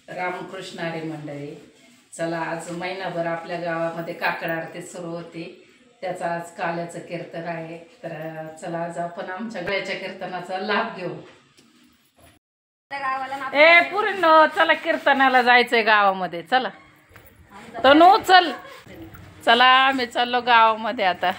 रामकृष्ण हरी मंडळी. चला, आज महिनाभर आपल्या गावामध्ये काकड आरती सुरू होती. त्याचा आज काल्याचं कीर्तन आहे. तर चला, आज आपण आमच्या गळ्याच्या कीर्तनाचा लाभ घेऊ. पुरीनो, चला कीर्तनाला जायचंय गावामध्ये. चला तनू, चल. चला, आम्ही चाललो गावामध्ये आता.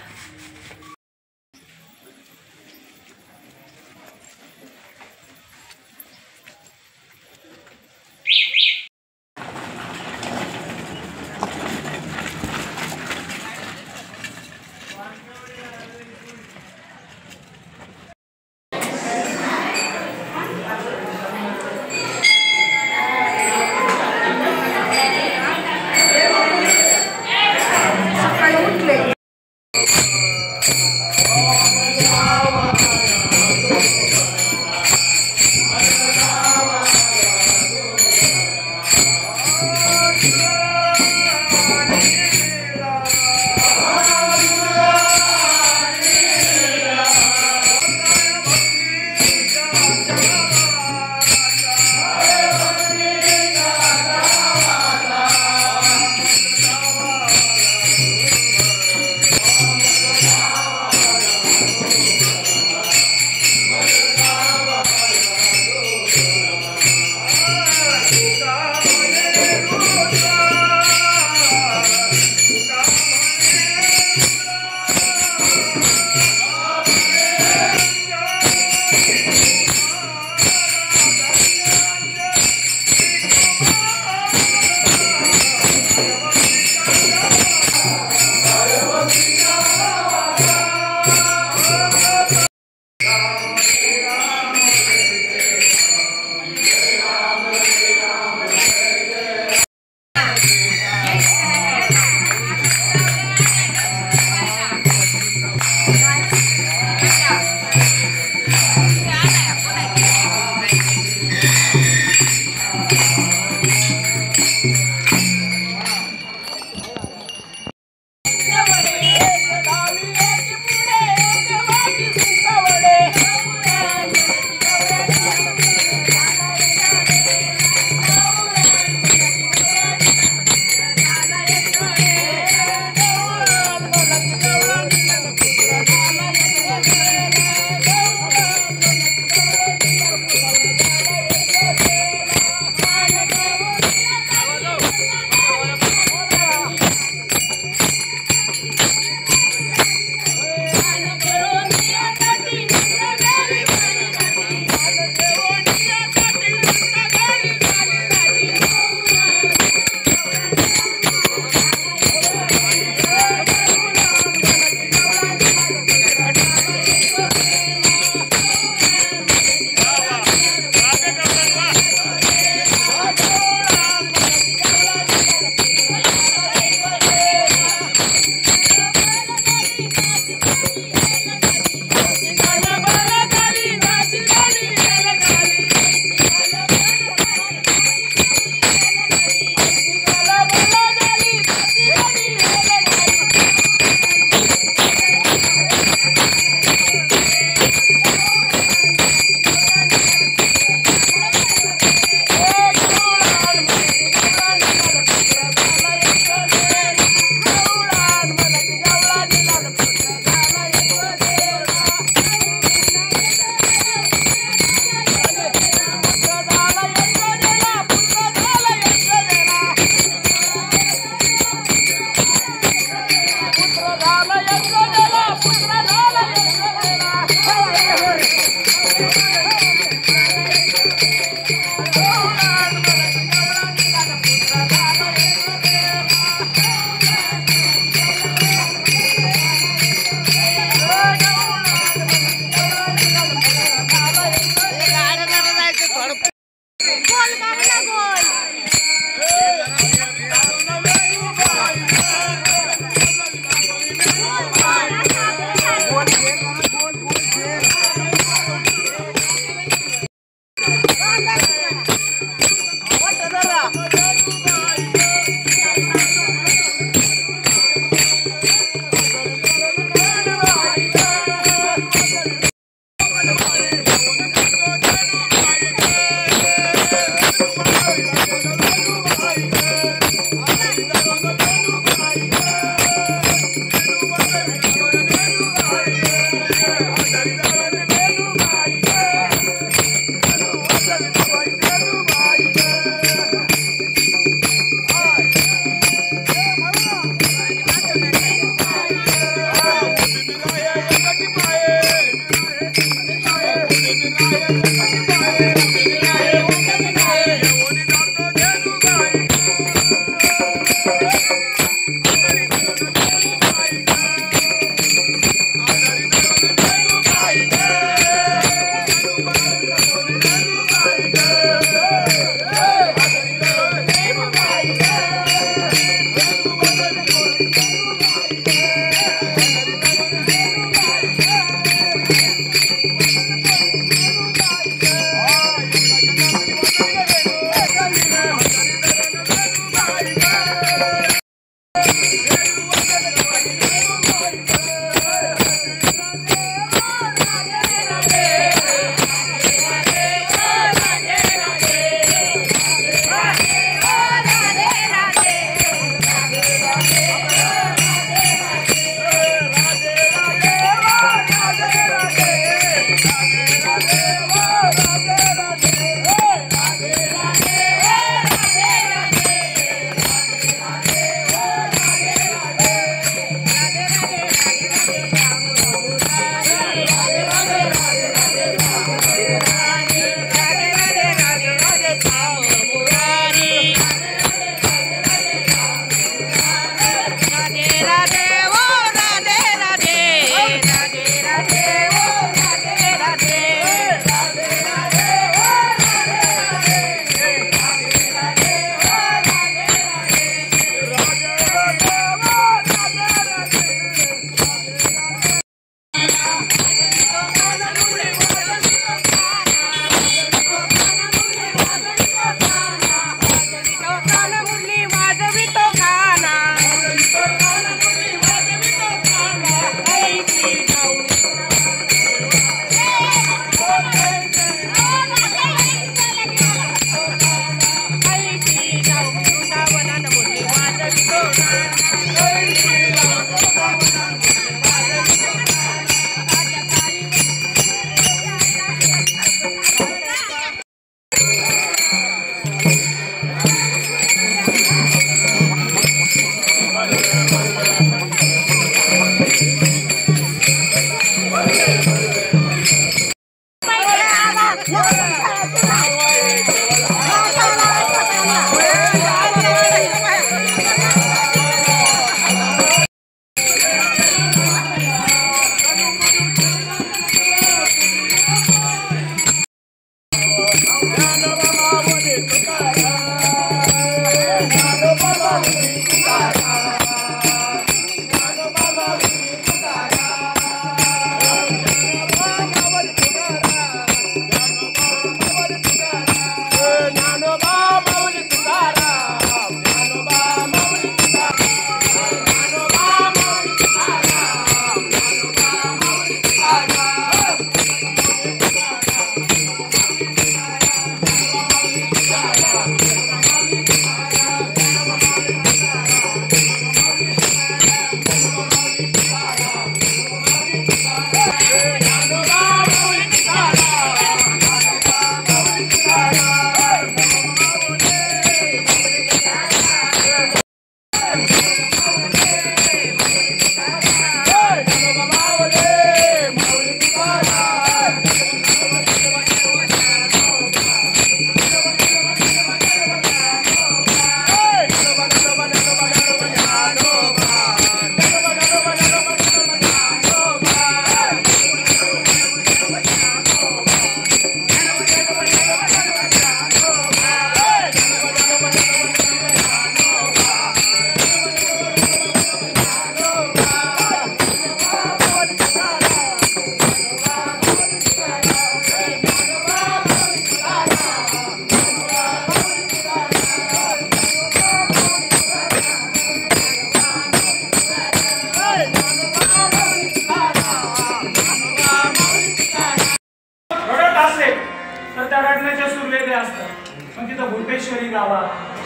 भूपेश्वरी गावा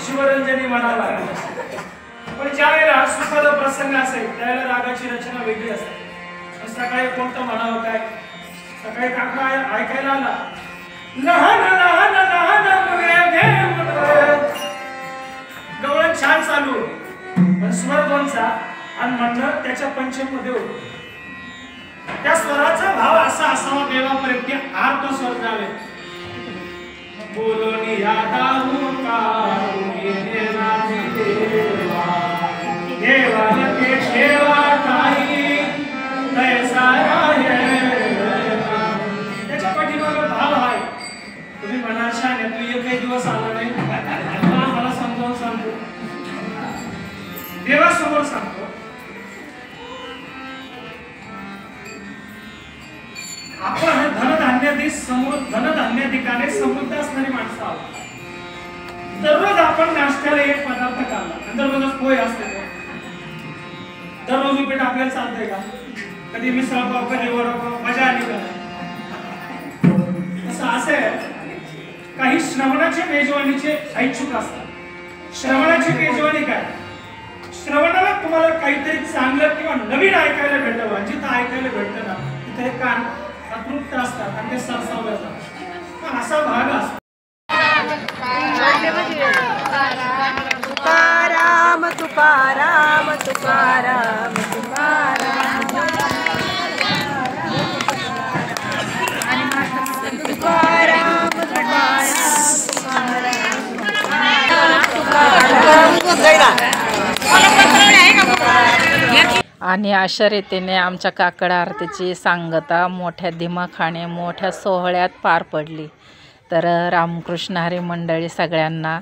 शिवरंजनी म्हणाला। पण ज्या वेळेला सुखद प्रसंग असेल त्यावेळेला रागाची रचना वेगळी असते। सकाळी कोणतं म्हणावं काय, सकाळी काका ऐकायला आला लहान लहान लहान मुले घे गवळण छान चालू, पण स्वर दोनचा आणि म्हणणं त्याच्या पंचम मध्ये होतो। त्या स्वराचा भाव असा असावा देवापर्यंत की आत्म स्वर जावे। बोलोनी यादारू का देवाला के ठेवा काही कैसा आहे। त्याच्या पाठीमागे भाव आहे। तुम्ही म्हणाल शाने तू एकही दिवस आला नाही, मला समजावून सांगतो, देवासमोर सांगतो। आपण धनधान्यादी समृद्ध धनधान्याधिकाने समृद्ध असणारी माणसं आहोत। दररोज आपण नाश्त्याला एक पदार्थ खाल्ला, दररोजच पोहे असते, दररोज उपीट आपल्याला चालतंय का? कधी मिसळ पाव, कधी वडापाव, मजा आली का? असं असेल काही श्रवणाच्या मेजवानीचे ऐच्छुक असतात। श्रवणाची मेजवानी काय? श्रवणाला तुम्हाला काहीतरी चांगलं किंवा नवीन ऐकायला भेटावं। जिथं ऐकायला भेटतं ना तिथे कान अतृप्त असतात आणि ते सरसावले जातात। असा भाग असतो। तुकाराम तुकाराम तुकाराम तुकाराम आणि अशा रीतीने आमच्या काकड आरतीची सांगता मोठ्या दिमाखाने मोठ्या सोहळ्यात पार पडली। तर रामकृष्ण हरी मंडळी सगळ्यांना